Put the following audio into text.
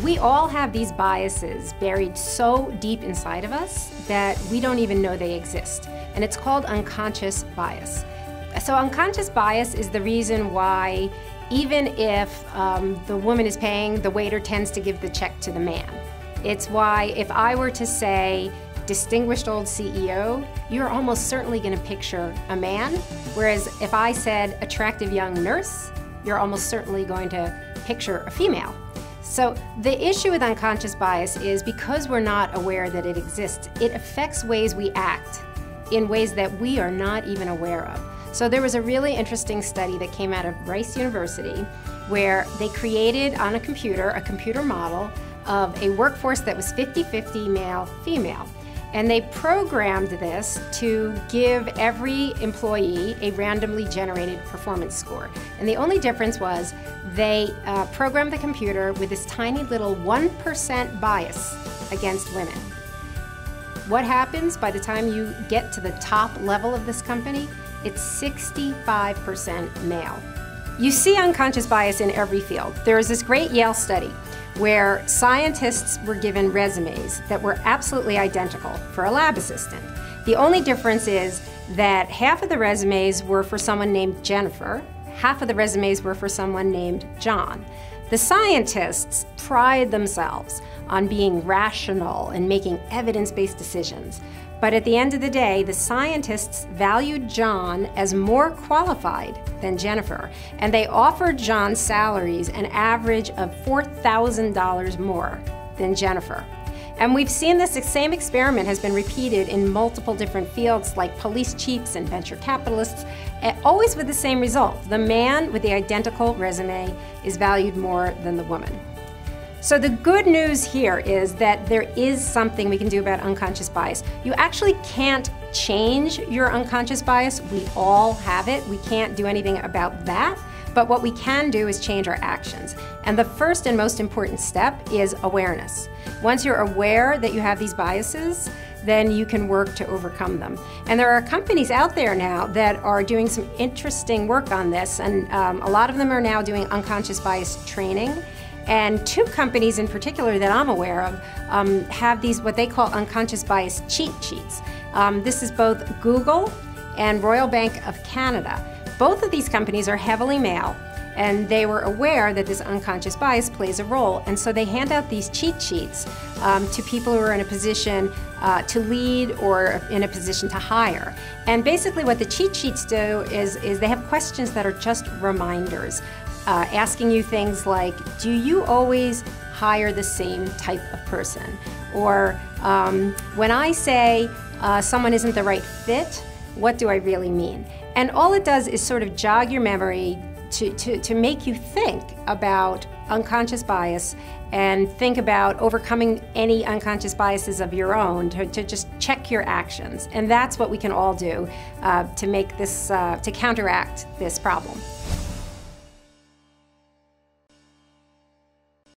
We all have these biases buried so deep inside of us that we don't even know they exist. And it's called unconscious bias. So unconscious bias is the reason why even if the woman is paying, the waiter tends to give the check to the man. It's why if I were to say, distinguished old CEO, you're almost certainly going to picture a man, whereas if I said attractive young nurse, you're almost certainly going to picture a female. So the issue with unconscious bias is because we're not aware that it exists, it affects ways we act in ways that we are not even aware of. So there was a really interesting study that came out of Rice University where they created on a computer model of a workforce that was 50-50 male-female. And they programmed this to give every employee a randomly generated performance score. And the only difference was they programmed the computer with this tiny little 1% bias against women. What happens by the time you get to the top level of this company? It's 65% male. You see unconscious bias in every field. There is this great Yale study where scientists were given resumes that were absolutely identical for a lab assistant. The only difference is that half of the resumes were for someone named Jennifer, half of the resumes were for someone named John. The scientists pride themselves on being rational and making evidence-based decisions. But at the end of the day, the scientists valued John as more qualified than Jennifer, and they offered John's salaries an average of $4,000 more than Jennifer. And we've seen this same experiment has been repeated in multiple different fields like police chiefs and venture capitalists, always with the same result. The man with the identical resume is valued more than the woman. So the good news here is that there is something we can do about unconscious bias. You actually can't change your unconscious bias. We all have it. We can't do anything about that. But what we can do is change our actions. And the first and most important step is awareness. Once you're aware that you have these biases, then you can work to overcome them. And there are companies out there now that are doing some interesting work on this, and a lot of them are now doing unconscious bias training. And two companies in particular that I'm aware of have these what they call unconscious bias cheat sheets. This is both Google and Royal Bank of Canada. Both of these companies are heavily male, and they were aware that this unconscious bias plays a role, and so they hand out these cheat sheets to people who are in a position to lead or in a position to hire. And basically what the cheat sheets do is they have questions that are just reminders, asking you things like, do you always hire the same type of person? Or when I say someone isn't the right fit, what do I really mean? And all it does is sort of jog your memory to make you think about unconscious bias and think about overcoming any unconscious biases of your own, to just check your actions. And that's what we can all do to make this, to counteract this problem.